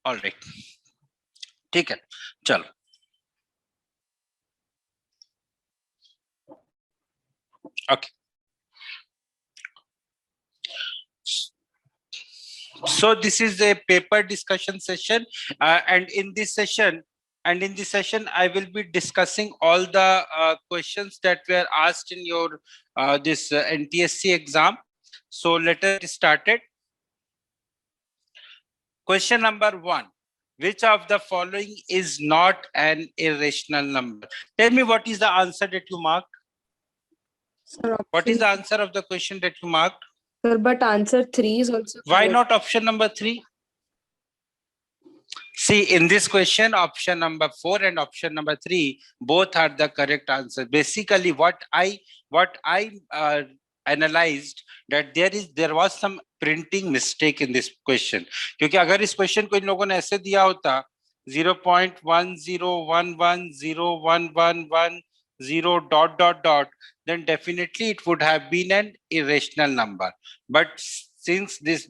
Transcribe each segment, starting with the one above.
Alright, ठीक है, चलो. Okay. So this is a paper discussion session, and in this session, I will be discussing all the questions that were asked in your this NTSC exam. So let us get started. Question number 1. Which of the following is not an irrational number? Tell me what is the answer that you marked? Sir, What is the answer of the question that you marked? Sir, but answer 3 is also Why correct. not option number 3? See, in this question, option number 4 and option number 3, both are the correct answer. Basically, what I analyzed that there was some printing mistake in this question. क्योंकि अगर इस question को इन लोगों ने ऐसे दिया होता 0.101101110 ... then definitely it would have been an irrational number. But since this ...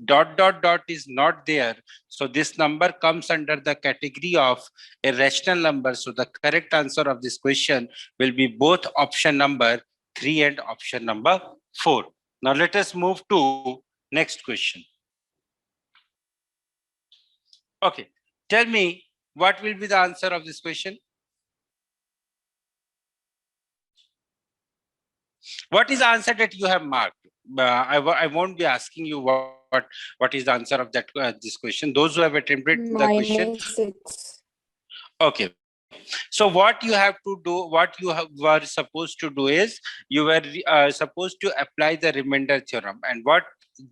is not there, so this number comes under the category of irrational number. So the correct answer of this question will be both option number 3 and option number 4. Now let us move to next question. Okay, tell me what will be the answer of this question? What is the answer that you have marked? I won't be asking you what is the answer of that this question. Those who have attempted the question. -6. Okay. So what you have to do, what you were supposed to do is you were supposed to apply the remainder theorem. And what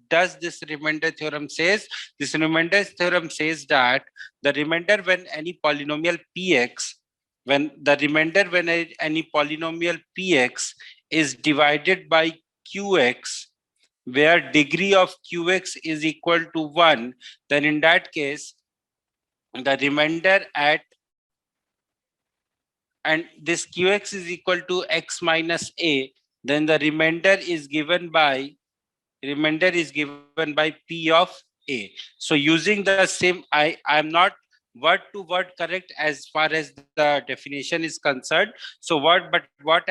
does this remainder theorem says? This remainder theorem says that the remainder when any polynomial px, when any polynomial px is divided by qx, where degree of qx is equal to 1, then in that case, the remainder at, and this qx is equal to x minus a, then the remainder is given by p of a. So using the same, I am not word to word correct as far as the definition is concerned. So what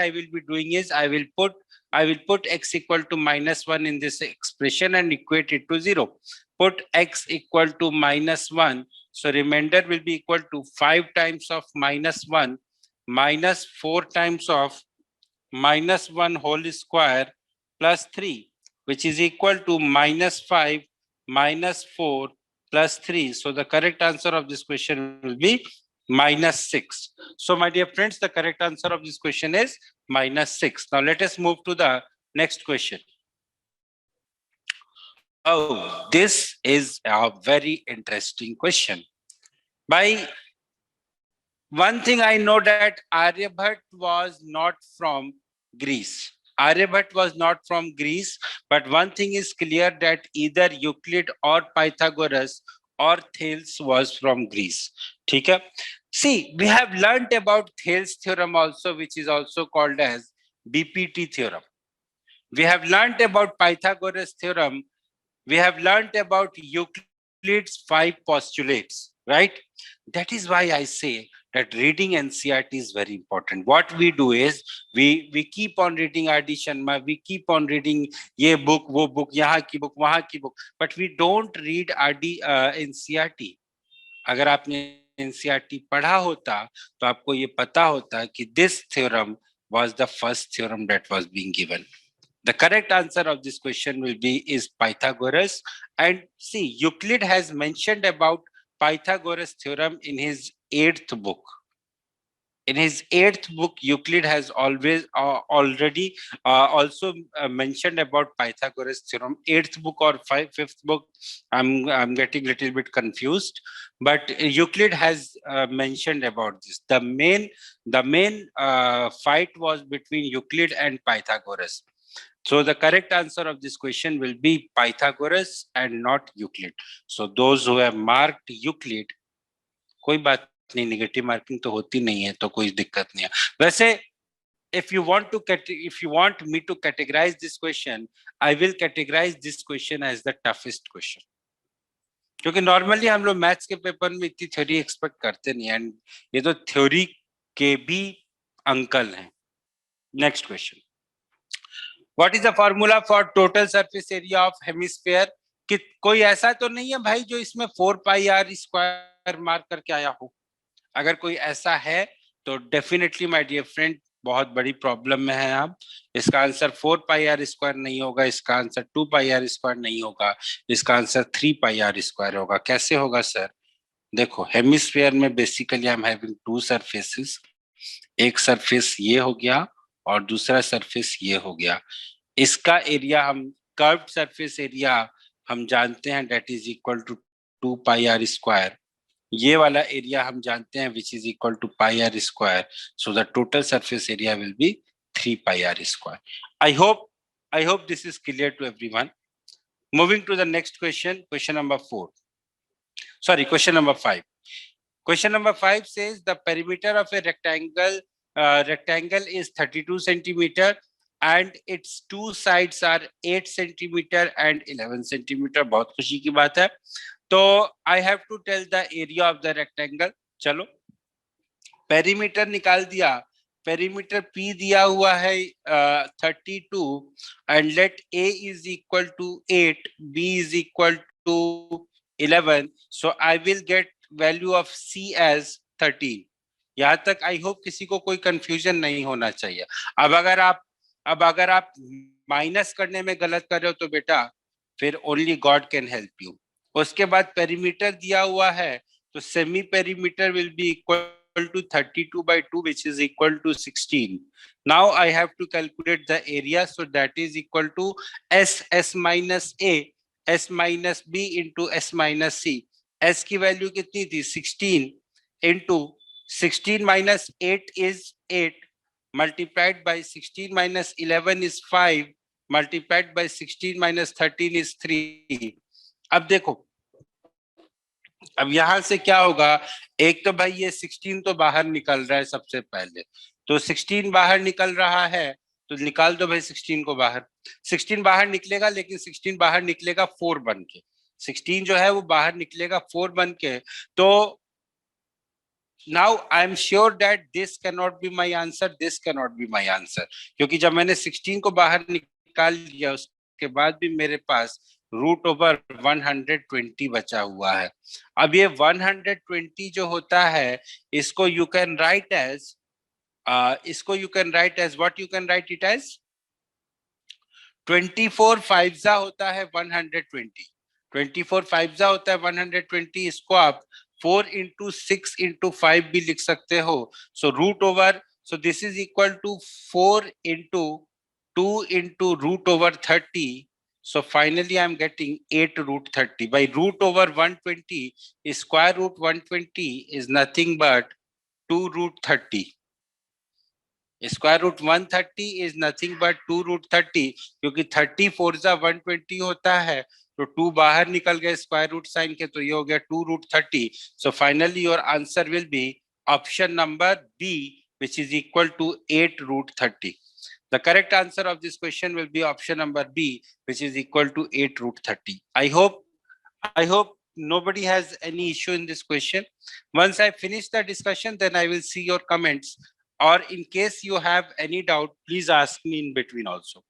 I will be doing is I will put x equal to -1 in this expression and equate it to 0. Put x equal to -1. So remainder will be equal to 5 times of -1 minus 4 times of -1 whole square plus 3, which is equal to -5 minus 4 plus 3. So the correct answer of this question will be -6. So my dear friends, the correct answer of this question is -6. Now let us move to the next question. Oh, this is a very interesting question. By one thing I know that Aryabhat was not from Greece. Aryabhat was not from Greece, but one thing is clear that either Euclid or Pythagoras or Thales was from Greece. Okay? See, we have learned about Thales theorem also, which is also called as BPT theorem. We have learned about Pythagoras theorem. We have learned about Euclid's 5 postulates, right? That is why I say that reading NCERT is very important. What we do is we keep on reading R.D. Sharma, we keep on reading ye book, wo book, yahan ki book, wahan ki book, but we don't read R.D. NCERT. अगर आपने NCERT पढ़ा होता तो आपको ये पता होता कि this theorem was the first theorem that was being given. The correct answer of this question will be is Pythagoras. And see, Euclid has mentioned about Pythagoras theorem in his 8th book. In his 8th book, Euclid has already also mentioned about Pythagoras theorem. 8th book or 5th book, I'm getting a little bit confused, but Euclid has mentioned about this. The main fight was between Euclid and Pythagoras. So the correct answer of this question will be Pythagoras and not Euclid. So those who have marked Euclid, कोई बात नहीं, negative marking तो होती नहीं है, तो कोई दिक्कत नहीं है. वैसे if you want me to categorize this question, I will categorize this question as the toughest question. क्योंकि नॉर्मली हम लोग मैथ्स के पेपर में इतनी थ्योरी एक्सपेक्ट करते नहीं, एंड ये तो थ्योरी के भी अंकल हैं। Next question, what is the formula for total surface area of hemisphere? कि कोई ऐसा तो नहीं है भाई जो इसमें 4πr² मार्क करके आया हो? अगर कोई ऐसा है तो डेफिनेटली माय डियर फ्रेंड बहुत बड़ी प्रॉब्लम में है आप। इसका आंसर 4πr² नहीं होगा, इसका आंसर 2πr² नहीं होगा, इसका आंसर 3πr² होगा। कैसे होगा सर? देखो, हेमिस्फेयर में basically I am having to surfaces, एक सरफेस ये हो गया और दूसरा सरफेस ये हो गया। इसका एरिया हम कर्व्ड सरफेस एरिया हम जानते हैं, that is equal to 2πr²। ये वाला एरिया हम जानते हैं which is equal to πr²। So the total surface area will be 3πr²। I hope this is clear to everyone. Moving to the next question, question number 4, sorry, question number 5. Question number 5 says the perimeter of a rectangle is 32 centimeter and its two sides are 8 centimeter and 11 centimeter. बहुत खुशी की बात है। तो I have to tell the area of the rectangle. चलो, perimeter निकाल दिया। Perimeter P दिया हुआ है 32 and let A is equal to 8, B is equal to 11. So I will get value of C as 13. यहाँ तक आई होप किसी को कोई कंफ्यूजन नहीं होना चाहिए। अब अगर आप माइनस करने में गलत कर रहे हो तो बेटा फिर only God can help you. उसके बाद पेरीमीटर दिया हुआ है तो semi perimeter will be equal to 32/2, which is equal to 16. Now I have to calculate the area, so that is equal to S minus A, S minus B into S minus C. S की value कितनी थी? 16 into 16 minus 8 is 8, multiplied by 16 minus 11 is 5, multiplied by 16 minus 13 is 3. अब देखो, अब यहां से क्या होगा? एक तो भाई ये 16 तो बाहर निकल रहा है सबसे पहले, तो 16 बाहर निकल रहा है तो निकाल दो भाई 16 को बाहर। 16 बाहर निकलेगा, लेकिन 16 बाहर निकलेगा 4 बन के। 16 जो है वो बाहर निकलेगा 4 बन के। तो now I am sure that this can not be my answer, this can not be my answer, क्योंकि जब मैंने 16 को बाहर निकाल लिया उसके बाद भी मेरे पास √120 बचा हुआ है। अब ये 120 जो होता है इसको you can write as what you can write it as 24 5 होता है 120। 24 5 होता है 120। इसको आप 4 into 6 into 5 भी लिख सकते हो। So root over, so this is equal to 4 into 2 into √30. So finally I'm getting 8√30. By √120, square root 120 is nothing but 2√30. Square root 130 is nothing but 2√30, क्योंकि 30 4 120 होता है तो 2 बाहर निकल गए स्क्वायर रूट साइन के, तो ये हो गया 2√30. So finally your answer will be option number B, which is equal to 8√30. The correct answer of this question will be option number B, which is equal to 8√30. I hope nobody has any issue in this question. Once I finish the discussion, then I will see your comments, or in case you have any doubt, please ask me in between also.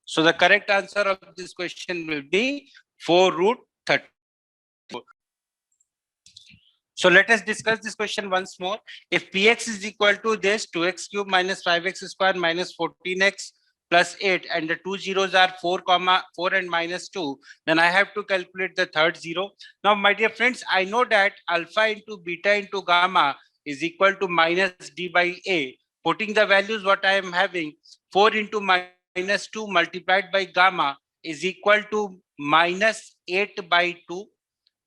So the correct answer of this question will be 4√30. So let us discuss this question once more. If px is equal to this 2x cube minus 5x square minus 14x plus 8, and the two zeros are 4, 4 and minus 2, then I have to calculate the third zero. Now, my dear friends, I know that alpha into beta into gamma is equal to minus d by a. Putting the values what I am having, 4 into minus 2 multiplied by gamma is equal to minus 8 by 2.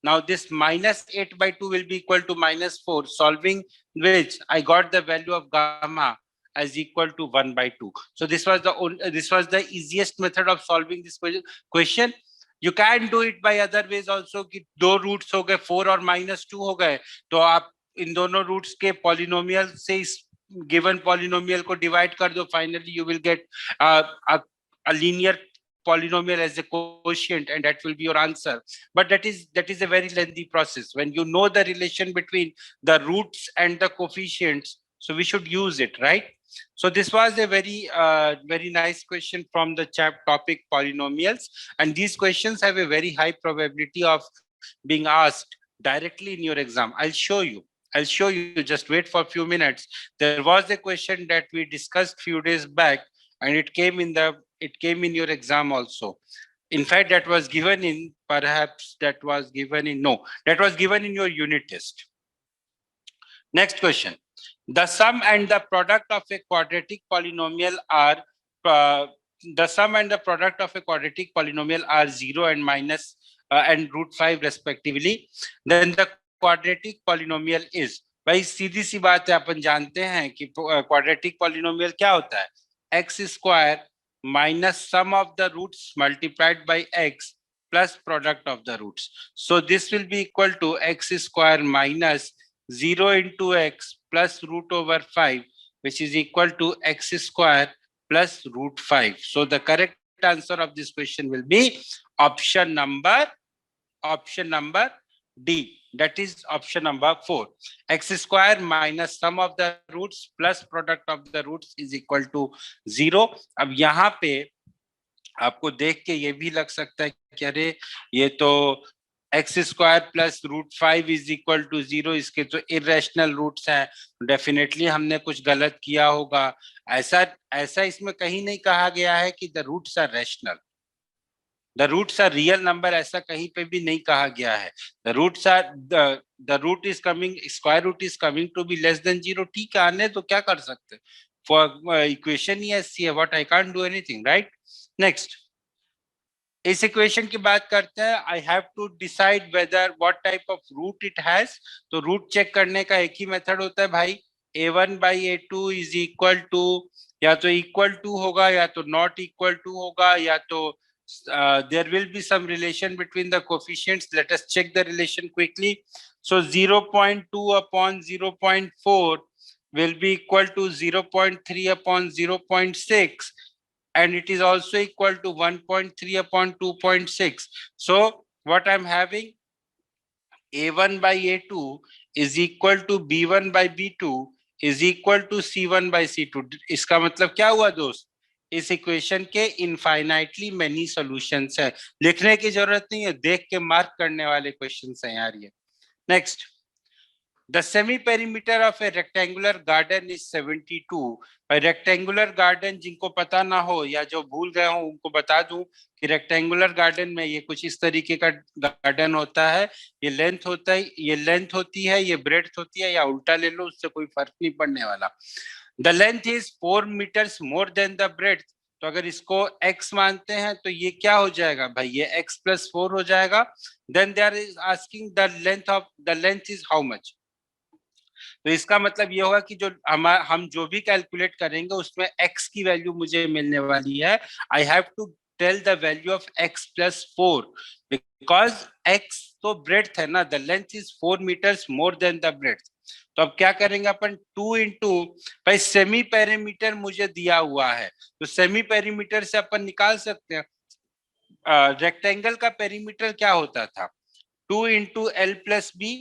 Now this minus 8 by 2 will be equal to minus 4, solving which I got the value of gamma as equal to 1 by 2. So this was the easiest method of solving this question. You can do it by other ways also, कि दो roots हो गए 4 और -2 हो गए, तो आप इन दोनों रूट्स के पॉलिनोमियल से इस गिवन पॉलिनोमियल को डिवाइड कर दो, finally you will get a linear polynomial as a quotient, and that will be your answer. But that is a very lengthy process. When you know the relation between the roots and the coefficients, so we should use it, right? So this was a very nice question from the topic polynomials, and these questions have a very high probability of being asked directly in your exam. I'll show you. Just wait for a few minutes. There was a question that we discussed few days back, and it came in your exam also. In fact, that was given in your unit test. Next question. The sum and the product of a quadratic polynomial are the sum and the product of a quadratic polynomial are 0 and minus and root 5 respectively. Then the quadratic polynomial is, भाई सीधी सी बात है, अपन जानते हैं कि quadratic polynomial क्या होता है, x square minus sum of the roots multiplied by x plus product of the roots. So this will be equal to x square minus 0 into x plus root over 5, which is equal to x square plus root 5. So the correct answer of this question will be option number D. That is option number 4. X square minus sum of the roots plus product of the roots is equal to 0. अब यहाँ पे आपको देख के ये भी लग सकता है कि अरे ये तो x square plus root 5 is equal to 0, इसके तो इरेशनल रूट्स हैं, डेफिनेटली हमने कुछ गलत किया होगा. ऐसा इसमें कहीं नहीं कहा गया है कि the roots are rational, the roots are real number, ऐसा कहीं पे भी नहीं कहा गया है. The roots are the root is coming, square root is coming to be less than 0. ठीक है, आने तो क्या कर सकते, फॉर इक्वेशन ही ऐसी है, what I can't do anything, right. Next, इस इक्वेशन की बात करते हैं. I have to decide whether what type of root it has. तो रूट चेक करने का एक ही मेथड होता है भाई, a1 by a2 is equal to, या तो इक्वल टू होगा या तो नॉट इक्वल टू होगा, या तो there will be some relation between the coefficients. Let us check the relation quickly. So 0.2 upon 0.4 will be equal to 0.3 upon 0.6, and it is also equal to 1.3 upon 2.6. So what I'm having, a1 by a2 is equal to b1 by b2 is equal to c1 by c2. इसका मतलब क्या हुआ दोस्त, इस equation के infinitely many solutions है, लिखने की जरूरत नहीं है, देख के मार्क करने वाले क्वेश्चंस हैं यार ये. Next, the semi perimeter of A rectangular garden is 72. Rectangular garden जिनको पता ना हो या जो भूल गए हो उनको बता दूं कि रेक्टेंगुलर गार्डन में ये कुछ इस तरीके का गार्डन होता है. ये लेंथ होता है, ये लेंथ होती है, ये ब्रेड्थ होती है, या उल्टा ले लो, उससे कोई फर्क नहीं पड़ने वाला. The length is 4 meters more than the breadth. तो अगर इसको x मानते हैं तो ये क्या हो जाएगा भाई, ये x plus 4 हो जाएगा. Then there is asking the length is how much. तो इसका मतलब ये होगा कि जो हम जो भी कैलकुलेट करेंगे उसमें x की वैल्यू मुझे मिलने वाली है. I have to tell the value of x plus 4 because x तो breadth है ना. The length is 4 meters more than the breadth. तो अब क्या करेंगे अपन, 2 इंटू, भाई सेमी पेरीमीटर मुझे दिया हुआ है तो सेमी पेरीमीटर से अपन निकाल सकते हैं. रेक्टेंगल का पेरीमीटर क्या होता था, 2 into L plus B.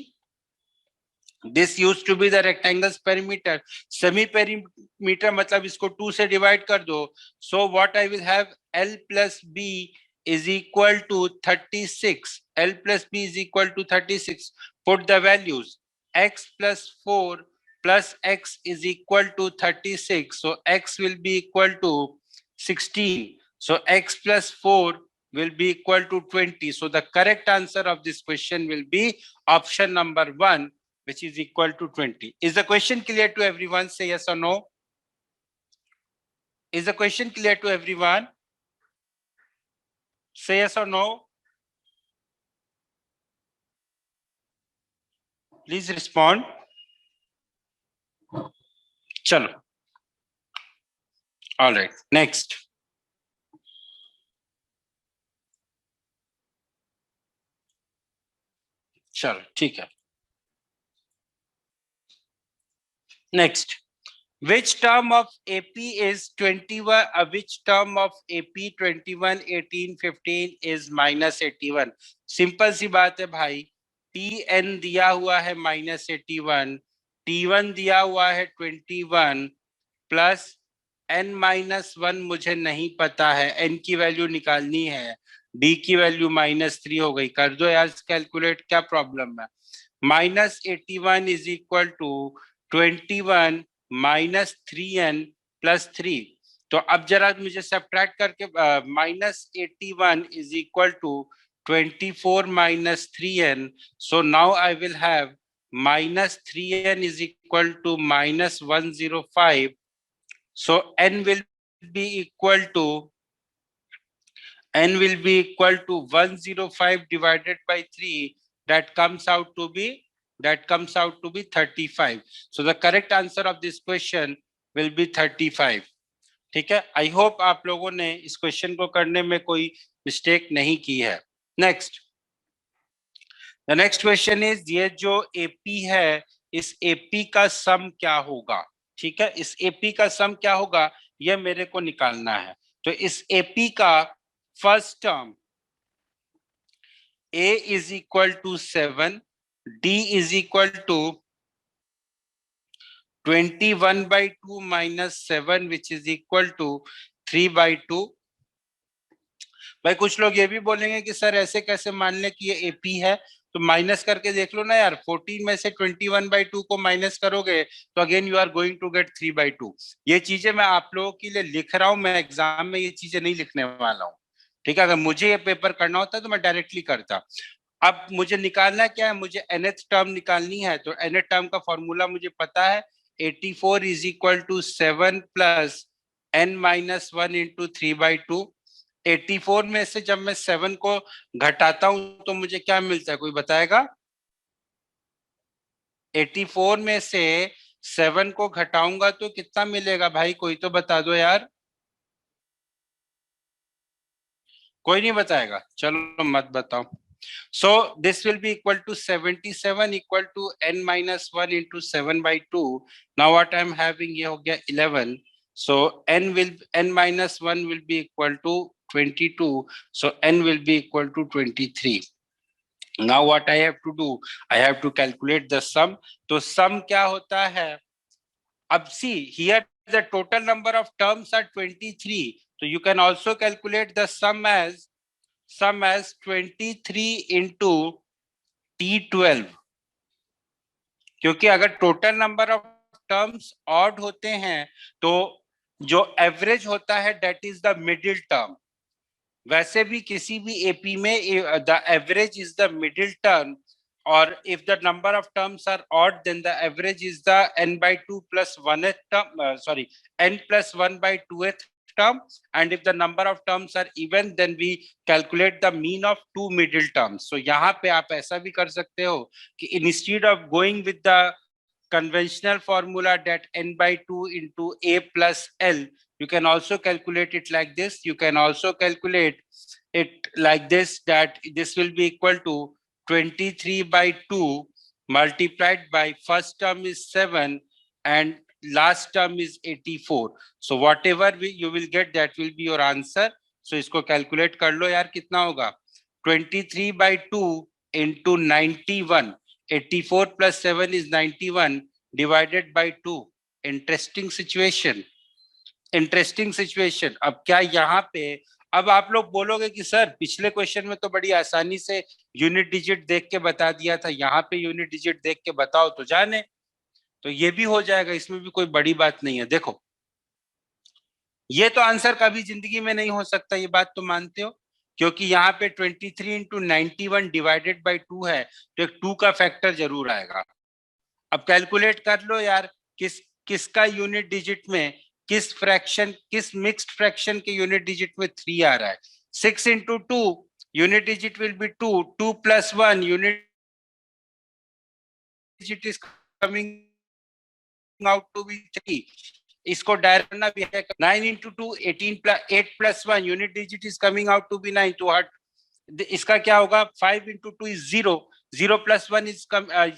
This use to be the rectangle's perimeter. Semi perimeter मतलब इसको 2 से डिवाइड कर दो. So what I will have, L plus B is equal to 36. L plus B is equal to 36. Put the values. X plus 4 plus X is equal to 36. So X will be equal to 16. So X plus 4 will be equal to 20. So the correct answer of this question will be option number 1, which is equal to 20. Is the question clear to everyone? Say yes or no. Is the question clear to everyone? Say yes or no. Please respond. Chalo. All right. Next. चलो ठीक है. Next. Which term of AP is 21? Which term of AP 21, 18, 15 is minus 81? Simple सी बात है भाई, TN दिया हुआ है minus 81, T1 दिया हुआ है 21 प्लस n माइनस 1 मुझे नहीं पता है, n की वैल्यू निकालनी है, d की वैल्यू -3 हो गई। कर दो यार कैलकुलेट, क्या प्रॉब्लम है। -81 is equal to 21 -3n plus 3। तो अब जरा मुझे सब्ट्रैक्ट करके -81 is equal to 24 -3n, so now I will have -3n is equal to -105. So n will be equal to 105 divided by 3. That comes out to be 35. So the correct answer of this question will be 35. ठीक है, I hope आप लोगों ने इस question को करने में कोई मिस्टेक नहीं की है। Next, the next question is, ये जो एपी है, इस एपी का सम क्या होगा। ठीक है, इस एपी का सम क्या होगा ये मेरे को निकालना है। तो इस एपी का first term a is equal to 7, d is equal to 21 by 2 minus 7 which is equal to 3 by 2। भाई कुछ लोग ये भी बोलेंगे कि सर ऐसे कैसे मान ले कि ये एपी है, तो माइनस करके देख लो ना यार, 14 में से 21/2 को माइनस करोगे तो again you are going to get 3/2। ये चीजें मैं आप लोगों के लिए लिख रहा हूं, मैं एग्जाम में ये चीजें नहीं लिखने वाला हूँ। ठीक है, अगर मुझे ये पेपर करना होता तो मैं डायरेक्टली करता। अब मुझे निकालना क्या है, मुझे nth टर्म निकालनी है। तो nth टर्म का फॉर्मूला मुझे पता है, 84 is equal to 7 plus n-1 into 3/2। 84 में से जब मैं 7 को घटाता हूं तो मुझे क्या मिलता है, कोई बताएगा। 84 में से 7 को घटाऊंगा तो कितना मिलेगा भाई, कोई तो बता दो यार। कोई नहीं बताएगा, चलो मत बताओ। So this will be equal to 77 equal to n-1 into 7/2. Now what I'm having here हो गया 11. So n-1 will be equal to 22. So n will be equal to 23. Now what I have to do, I have to calculate the sum. तो sum क्या होता है, अब see here the total number of terms are 23. So you can also calculate the sum as 23 into T12, क्योंकि अगर total number of terms odd होते हैं तो जो एवरेज होता है that is the middle term. वैसे भी किसी भी एपी में the average is the middle term, और if the number of terms are odd then the average is the n/2 plus 1th term, n plus 1/2th term, and if the number of terms are even then we calculate the mean of two middle terms. So यहाँ पे आप ऐसा भी कर सकते हो कि instead of going with the conventional formula that n/2 into a plus l, you can also calculate it like this. You can also calculate it like this, that this will be equal to 23/2 multiplied by first term is 7 and last term is 84. So whatever you will get, that will be your answer. So इसको calculate कर लो यार, कितना होगा 23/2 into 91. 84 plus 7 is 91 divided by 2. Interesting situation. Interesting situation. अब क्या यहाँ पे, अब आप लोग बोलोगे कि सर पिछले क्वेश्चन में तो बड़ी आसानी से यूनिट डिजिट देख के बता दिया था, यहाँ पे यूनिट डिजिट देख के बताओ तो जाने, तो ये भी हो जाएगा, इसमें भी कोई बड़ी बात नहीं है। देखो ये तो आंसर कभी जिंदगी में नहीं हो सकता, ये बात तो मानते हो, क्योंकि यहाँ पे 23 into 91 डिवाइडेड बाई 2 है, तो एक 2 का फैक्टर जरूर आएगा। अब कैलकुलेट कर लो यार, किसका यूनिट डिजिट में, किस फ्रैक्शन, किस मिक्स्ड फ्रैक्शन के यूनिट डिजिट में 3 आ रहा है। 6 into 2 unit digit will be 2, 2 plus 1 unit digit is coming out to be 3। इसको डायरेक्ट करना भी है, 9 into 2 18 plus 8 plus 1 unit digit is coming out to be 9। तो इसका क्या होगा, 5 into 2 is 0, 0 plus 1 is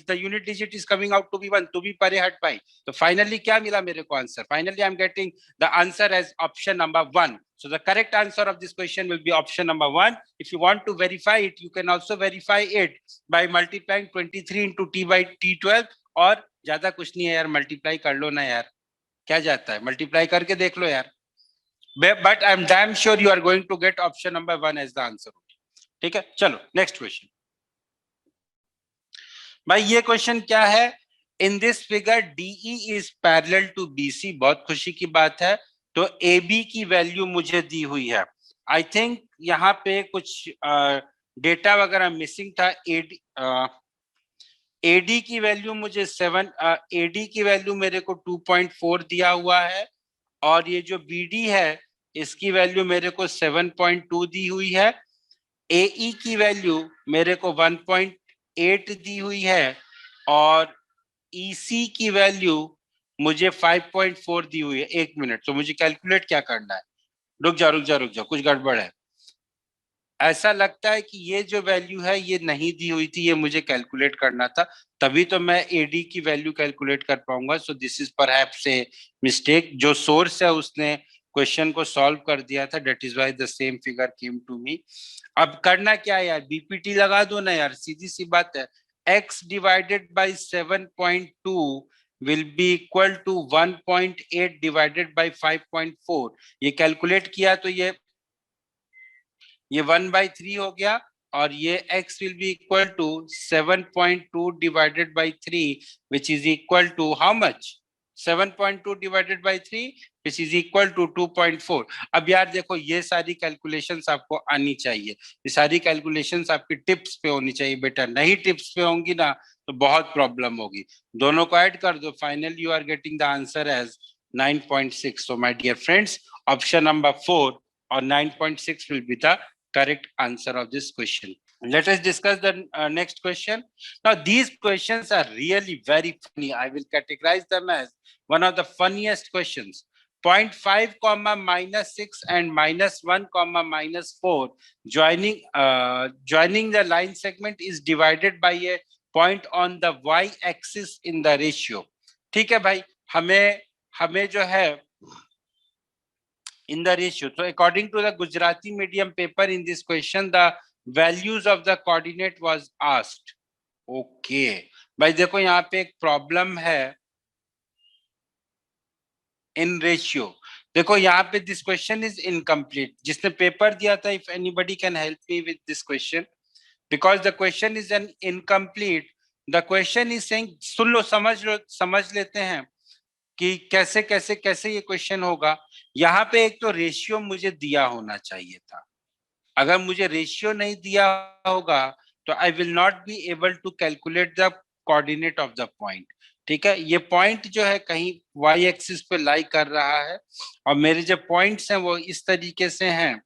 the unit digit is coming out to be 1, to be परे हट पाई. तो finally क्या मिला मेरे को answer? Finally I'm getting the answer as option number 1. So the correct answer of this question will be option number 1. If you want to verify it, you can also verify it by multiplying 23 into t by t12. और ज्यादा कुछ नहीं है यार, multiply कर लो ना यार, क्या जाता है, मल्टीप्लाई करके देख लो यार. But I'm damn sure you are going to get option number 1 as the answer. ठीक है, चलो नेक्स्ट क्वेश्चन. भाई ये क्वेश्चन क्या है? In this figure DE is parallel to BC. बहुत खुशी की बात है. तो AB की वैल्यू मुझे दी हुई है. आई थिंक यहाँ पे कुछ डेटा वगैरह मिसिंग था. AD की वैल्यू मुझे 7, AD की वैल्यू मेरे को 2.4 दिया हुआ है, और ये जो BD है इसकी वैल्यू मेरे को 7.2 दी हुई है. AE की वैल्यू मेरे को 1.8 दी हुई है, और EC की वैल्यू मुझे 5.4 दी हुई है. 1 मिनट, तो मुझे कैलकुलेट क्या करना है? रुक जा, कुछ गड़बड़ है. ऐसा लगता है कि ये जो वैल्यू है ये नहीं दी हुई थी, ये मुझे कैलकुलेट करना था, तभी तो मैं AD की वैल्यू कैलकुलेट कर पाऊंगा. So this is perhaps a mistake. जो सोर्स है उसने क्वेश्चन को सॉल्व कर दिया था, that is why the same figure came to me. अब करना क्या है यार, BPT लगा दो ना यार, सीधी सी बात है. x divided by 7.2 will be equal to 1.8 divided by 5.4. ये कैलकुलेट किया तो ये 1/3 हो गया, और ये x will be equal to 7.2 divided by 3, which is equal to how much? 7.2 divided by 3, which is equal to 2.4. अब यार देखो, ये सारी कैलकुलेशंस आपको आनी चाहिए, ये सारी कैलकुलेशंस आपकी टिप्स पे होनी चाहिए बेटा. नहीं टिप्स पे होंगी ना तो बहुत प्रॉब्लम होगी. दोनों को ऐड कर दो, finally you are getting the answer as 9.6. So my dear friends, option number 4 or 9.6 will be the correct answer of this question. Let us discuss the next question. Now these questions are really very funny. I will categorize them as one of the funniest questions. 0.5 comma -6 and -1 comma -4 joining the line segment is divided by a point on the y-axis in the ratio. ठीक है भाई, हमें जो है in the ratio. So according to the Gujarati medium paper, in this question the values of the coordinate was asked. Okay भाई देखो, यहाँ पे एक प्रॉब्लम है इन रेशियो. देखो यहाँ पे दिस क्वेश्चन इज इनकम्प्लीट. जिसने पेपर दिया था, if anybody can help me with this question, because the question is an incomplete. The question is saying, सुन लो, समझ लेते हैं कि कैसे कैसे कैसे ये क्वेश्चन होगा. यहाँ पे एक तो रेशियो मुझे दिया होना चाहिए था. अगर मुझे रेशियो नहीं दिया होगा तो I will not be able to calculate the coordinate of the point. ठीक है, ये पॉइंट जो है कहीं वाई एक्सिस पे लाई कर रहा है, और मेरे जो पॉइंट्स हैं वो इस तरीके से हैं.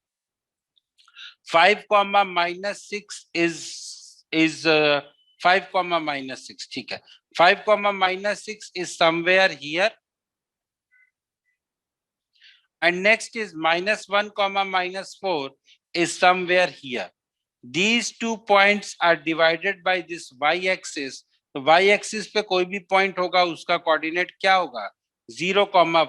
5 कॉमा -6 इज 5 कॉमा -6. ठीक है, 5 comma -6 is somewhere here, and next is -1 comma -4 is somewhere here. These 2 points are divided by this y-axis. तो y-axis पे कोई भी point होगा उसका coordinate क्या होगा? 0,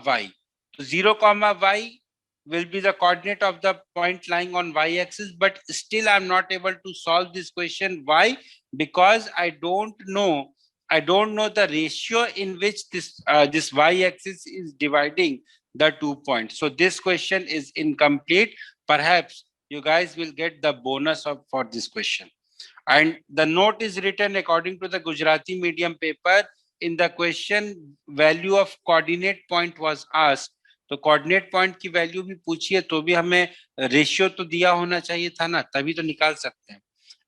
y. तो 0, y will be the coordinate of the point lying on y-axis, but still I'm not able to solve this question. Why? Because I don't know the ratio in which this y-axis is dividing the 2 points. So this question is incomplete. Perhaps you guys will get the bonus for this question. And the note is written according to the Gujarati medium paper. In the question, value of coordinate point was asked. तो coordinate point की value भी पूछिए तो भी हमें ratio तो दिया होना चाहिए था ना, तभी तो निकाल सकते हैं.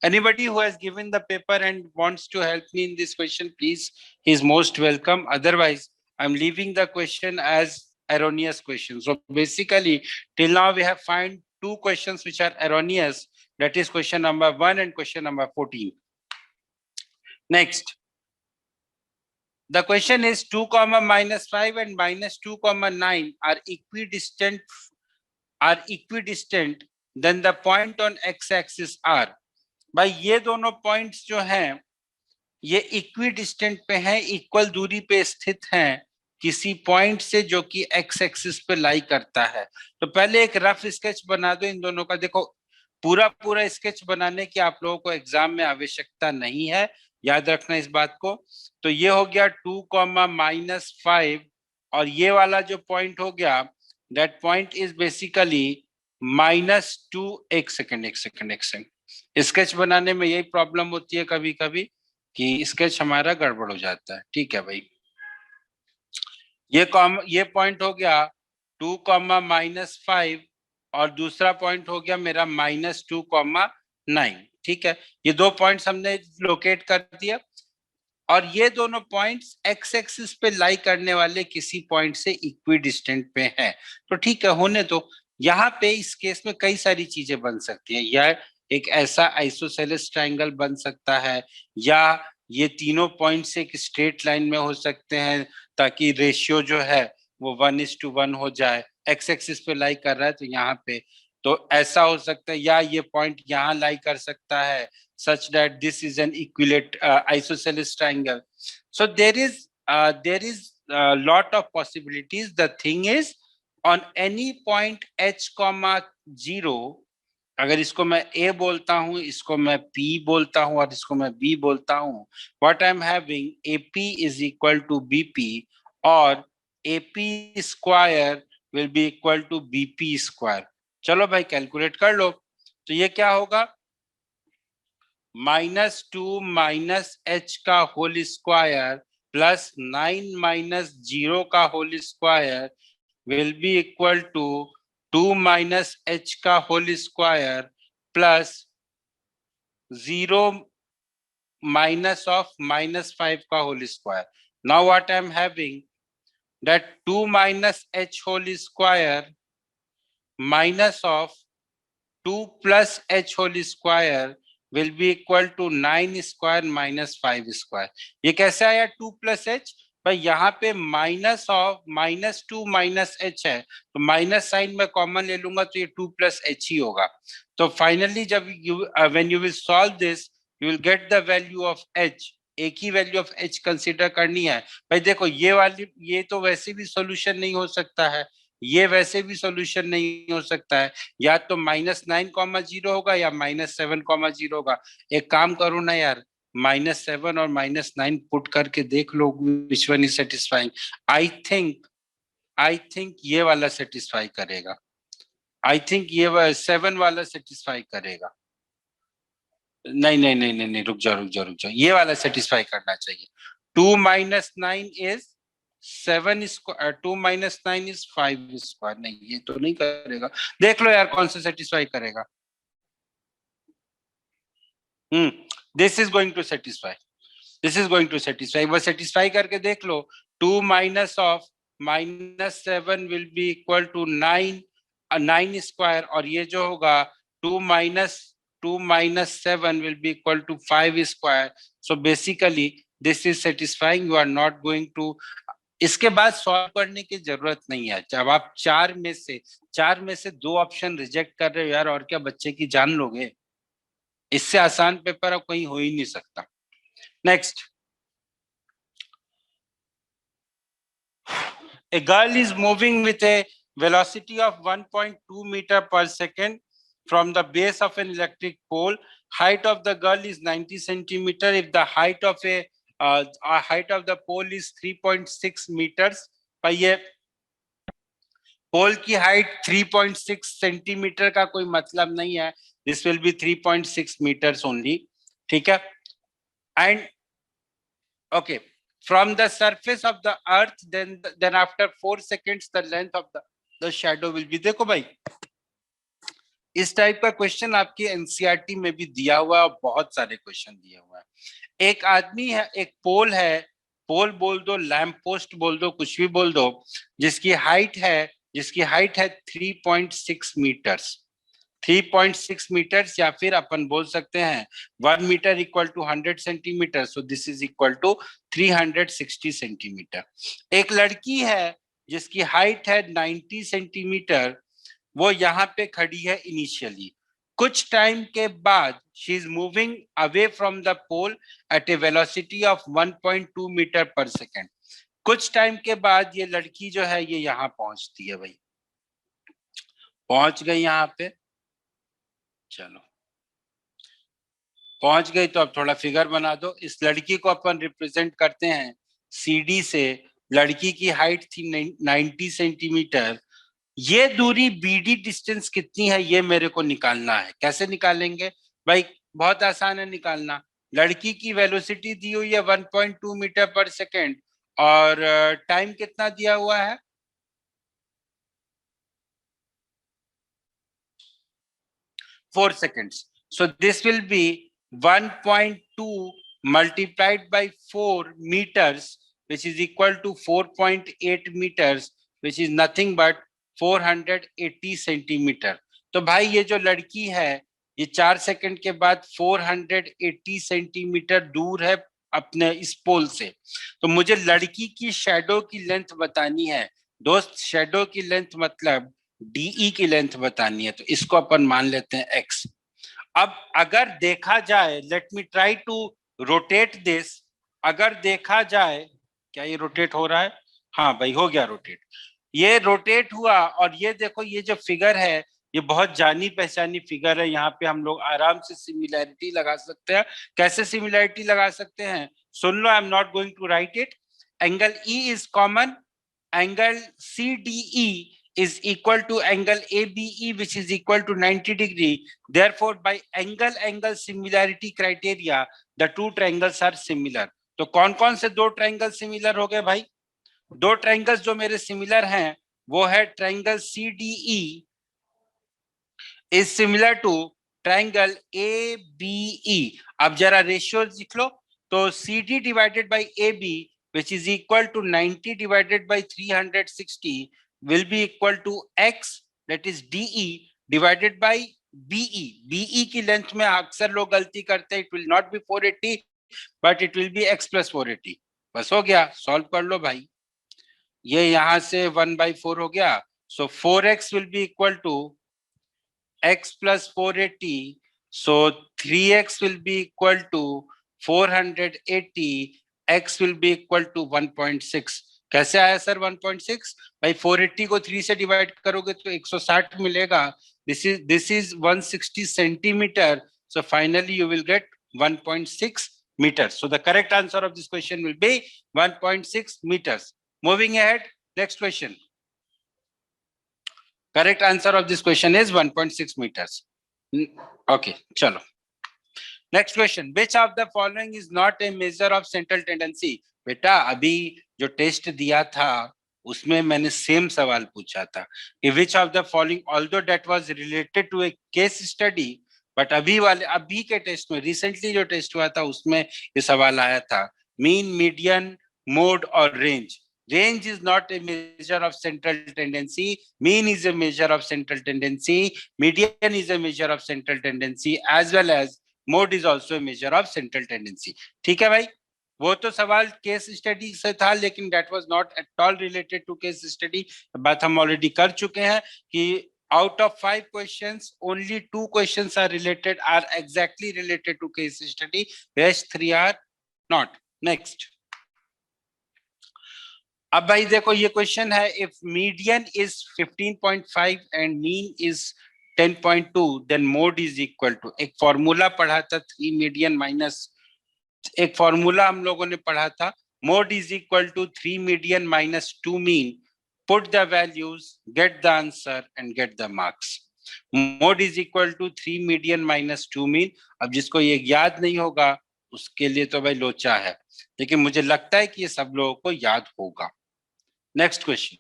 Anybody who has given the paper and wants to help me in this question, please, he is most welcome. Otherwise, I'm leaving the question as erroneous question. So basically, till now we have found 2 questions which are erroneous. That is question number 1 and question number 14. Next. The question is 2, -5 and -2, 9 are equidistant, then the point on x-axis are. भाई ये दोनों points जो हैं ये equi distant पे हैं, equal दूरी पे स्थित हैं किसी पॉइंट से जो कि एक्स एक्सिस पे लाई करता है। तो पहले एक रफ स्केच बना दो इन दोनों का। देखो पूरा पूरा स्केच बनाने की आप लोगों को एग्जाम में आवश्यकता नहीं है, याद रखना इस बात को। तो ये हो गया 2, -5 और ये वाला जो पॉइंट हो गया दैट पॉइंट इज बेसिकली -2। एक सेकंड स्केच बनाने में यही प्रॉब्लम होती है कभी कभी कि स्केच हमारा गड़बड़ हो जाता है। ठीक है भाई, ये पॉइंट हो गया 2, -5 और दूसरा पॉइंट हो गया मेरा -2, 9। ठीक है, ये दो पॉइंट्स हमने लोकेट कर दिया और ये दोनों पॉइंट्स एक्स एक्सिस पे लाई करने वाले किसी पॉइंट से इक्वी डिस्टेंट पे हैं। तो ठीक है, होने तो यहाँ पे इस केस में कई सारी चीजें बन सकती है। या एक ऐसा आइसोसेलेस ट्रायंगल बन सकता है, या ये तीनों पॉइंट्स एक स्ट्रेट लाइन में हो सकते हैं ताकि रेशियो जो है वो 1:1 हो जाए। एक्स एक्सिस पे लाई कर रहा है तो यहाँ पे तो ऐसा हो सकता है, या ये पॉइंट यहाँ लाई कर सकता है such that this is an isosceles triangle. So there is a lot of possibilities. The thing is on any point h comma 0, अगर इसको मैं a बोलता हूं, इसको मैं p बोलता हूं और इसको मैं b बोलता हूं, what I'm having ap is equal to bp और ap square will be equal to bp square। चलो भाई कैलकुलेट कर लो। तो ये क्या होगा, -2 -h का होल स्क्वायर प्लस 9 - 0 का whole square will be equal to 2 -h का whole square plus 0 minus of -5 का whole square. Now what I am having that 2 -h whole square minus of 2 + h whole square will be equal to 9 square minus 5 square. ये कैसे आया 2 + h? भाई यहाँ पे -2 -h है तो माइनस साइन में कॉमन ले लूंगा तो ये 2 + h ही होगा। तो फाइनली जब when you will solve this you will get the value of h। एक ही वैल्यू ऑफ h कंसीडर करनी है। भाई देखो ये तो वैसे भी सॉल्यूशन नहीं हो सकता है, ये वैसे भी सॉल्यूशन नहीं हो सकता है। या तो -9, 0 होगा या -7, 0 होगा। एक काम करो ना यार, -7 और -9 पुट करके देख लो which one is satisfying. I think ये वाला सेटिस्फाई करेगा। आई थिंक ये 7 वाला सेटिस्फाई करेगा। नहीं नहीं नहीं नहीं नहीं, रुक जाओ, ये वाला सेटिस्फाई करना चाहिए। 2 - 9 इज 7 स्क्वायर, 2 - 9 इज 5 स्क्वायर। नहीं ये तो नहीं करेगा, देख लो यार कौन सा सेटिस्फाई करेगा। This is going to satisfy, this is going to satisfy. वो सेटिस्फाई करके देख लो। 2 minus of -7 will be equal to 9 square और ये जो होगा 2 - 7 will be equal to 5 square. So basically this is satisfying. You are not going to, इसके बाद सॉल्व करने की जरूरत नहीं है। जब आप चार में से दो ऑप्शन रिजेक्ट कर रहे हो यार, और क्या बच्चे की जान लोगे? इससे आसान पेपर अब कहीं हो ही नहीं सकता। Next, a girl is moving with a velocity of 1.2 meter per second from the base of an electric pole. Height of the girl is 90 centimeter. If the height of the pole is 3.6 meters, पर ये पोल की height 3.6 centimetre का कोई मतलब नहीं है। This will be 3.6 meters only. ठीक है, and okay, from the surface of the earth then after 4 seconds the length of the shadow will be। देखो भाई इस टाइप का क्वेश्चन आपकी एनसीईआरटी में भी दिया हुआ है और बहुत सारे क्वेश्चन दिए हुए हैं। एक आदमी है, एक पोल है, पोल बोल दो, लैंप पोस्ट बोल दो, कुछ भी बोल दो, जिसकी हाइट है 3.6 मीटर्स। 3.6 मीटर्स, या फिर अपन बोल सकते हैं 1 metre equal to 100 centimetre. So this is equal to 360 centimetre. एक लड़की है जिसकी हाइट है 90 सेंटीमीटर, वो यहाँ पे खड़ी है इनिशियली। कुछ टाइम के बाद she is moving away from the pole at a velocity of 1.2 metre per second. कुछ टाइम के बाद ये लड़की जो है ये यहाँ पहुंचती है भाई, पहुंच गई यहाँ पे, चलो पहुंच गई तो अब थोड़ा फिगर बना दो। इस लड़की को अपन रिप्रेजेंट करते हैं सीडी से। लड़की की हाइट थी 90 सेंटीमीटर। ये दूरी बीडी डिस्टेंस कितनी है ये मेरे को निकालना है। कैसे निकालेंगे भाई? बहुत आसान है निकालना। लड़की की वेलोसिटी दी हुई है 1.2 मीटर पर सेकेंड और टाइम कितना दिया हुआ है? 4 seconds. So this will be 1.2 multiplied by 4 meters, which is equal to 4.8 meters, which is nothing but 480 centimetre. तो भाई ये जो लड़की है ये 4 सेकंड के बाद 480 सेंटीमीटर दूर है अपने इस पोल से। तो मुझे लड़की की शैडो की लेंथ बतानी है दोस्त। शैडो की लेंथ मतलब डीई की लेंथ बतानी है, तो इसको अपन मान लेते हैं एक्स। अब अगर देखा जाए, let me try to rotate this. अगर देखा जाए, क्या ये रोटेट हो रहा है? हाँ भाई हो गया रोटेट। ये रोटेट हुआ और ये देखो ये जो फिगर है ये बहुत जानी पहचानी फिगर है। यहाँ पे हम लोग आराम से सिमिलैरिटी लगा सकते हैं। कैसे सिमिलैरिटी लगा सकते हैं सुन लो, I am not going to write it. Angle E is common, angle CDE is equal to angle ABE, which is equal to 90 degree. Therefore, by angle similarity criteria, the two triangles are similar. तो कौन कौन से दो triangle similar हो गए भाई? दो triangles जो मेरे सिमिलर हैं वो है triangle CDE is similar to triangle ABE. अब जरा रेशियो लिख लो। तो CD divided by AB, which is equal to 90 divided by 360, will be equal to x, that is DE divided by BE. BE की length में अक्सर लोग गलती करते हैं, it will not be 480 but it will be x plus 480। बस हो गया, सॉल्व कर लो भाई। ये यहां से 1/4 हो गया। सो 4x will be equal to x plus 480. So 3x will be equal to 480. X will be equal to 1.6. कैसे आया सर 1.6? भाई 480 को 3 से डिवाइड करोगे तो 160 मिलेगा। This is 160 centimeter. So finally you will get 1.6 meters. So the correct answer of this question will be 1.6 meters. Moving ahead, next question. Correct answer of this question is 1.6 meters. Okay, chalo. Next question. Which of the following is not a measure of central tendency? बेटा अभी जो test दिया था उसमें मैंने same सवाल पूछा था कि which of the following, although that was related to a case study, but अभी के टेस्ट में रिसेंटली जो टेस्ट हुआ था उसमें ये सवाल आया था मीन, मीडियन, मोड और range. Range is not a measure of central tendency. Mean is a measure of central tendency. Median is a measure of central tendency, as well as mode is also a measure of central tendency. ठीक है भाई? वो तो सवाल case study से था लेकिन that was not at all related to case study. बात हम ऑलरेडी कर चुके हैं कि out of 5 questions, only 2 questions are exactly related to case study. Rest 3 are not. Next. अब भाई देखो ये क्वेश्चन है, if median is 15.5 and mean is 10.2 then mode is equal to, एक फॉर्मूला पढ़ा था 3 मीडियन माइनस, एक फॉर्मूला हम लोगों ने पढ़ा था, mode is equal to 3 median minus 2 mean, put the values, get the answer and get the marks. Mode is equal to 3 median minus 2 mean. अब जिसको ये याद नहीं होगा उसके लिए तो भाई लोचा है, लेकिन मुझे लगता है कि ये सब लोगों को याद होगा। Next question.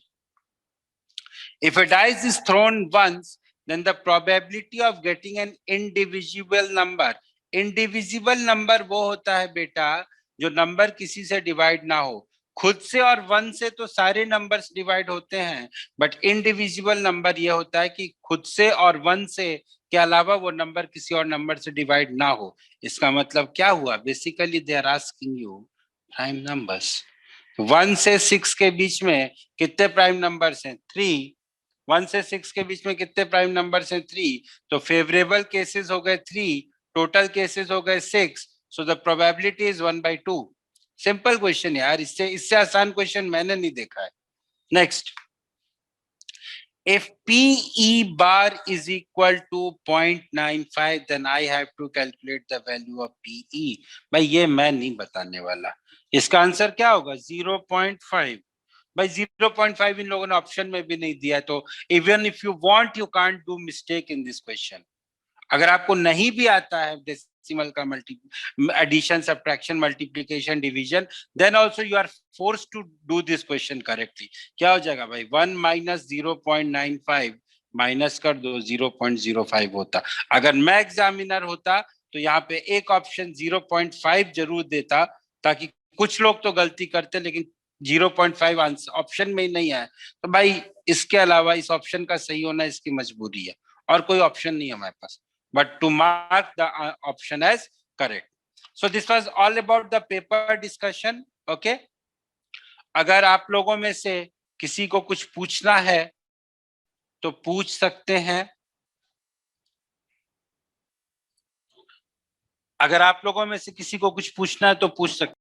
If a dice is thrown once, then the probability of getting an indivisible number. Indivisible number वो होता है बेटा जो नंबर किसी से डिवाइड ना हो। खुद से और 1 से तो सारे नंबर्स डिवाइड होते हैं, बट इनडिविजिबल नंबर ये होता है कि खुद से और 1 से के अलावा वो नंबर किसी और नंबर से डिवाइड ना हो। इसका मतलब क्या हुआ? Basically they are asking you prime numbers. 1 से 6 के बीच में कितने प्राइम नंबर्स हैं? 3। 1 से 6 के बीच में कितने प्राइम नंबर्स हैं? 3। तो फेवरेबल केसेस हो गए 3, टोटल केसेस हो गए 6, so the probability is 1/2। Simple question यार, इससे आसान क्वेश्चन मैंने नहीं देखा है। Next, if PE bar is equal to 0.95, then I have to calculate the value of PE। भाई ये मैं नहीं बताने वाला, इसका आंसर क्या होगा? 0.5। भाई 0.5 इन लोगों ने ऑप्शन में भी नहीं दिया, तो even if you want you can't do mistake in this question. अगर आपको नहीं भी आता है डेसिमल का addition, subtraction, multiplication, division, then also you are forced to do this question correctly. क्या हो जाएगा भाई? 1 माइनस 0.95 माइनस कर दो, 0.05 होता। अगर मैं एग्जामिनर होता तो यहाँ पे एक ऑप्शन 0.5 जरूर देता, ताकि कुछ लोग तो गलती करते, लेकिन 0.5 आंसर ऑप्शन में ही नहीं है। तो भाई इसके अलावा इस ऑप्शन का सही होना इसकी मजबूरी है, और कोई ऑप्शन नहीं है हमारे पास but to mark the option as correct. So this was all about the paper discussion. Okay, अगर आप लोगों में से किसी को कुछ पूछना है तो पूछ सकते हैं। अगर आप लोगों में से किसी को कुछ पूछना है तो पूछ सकते हैं।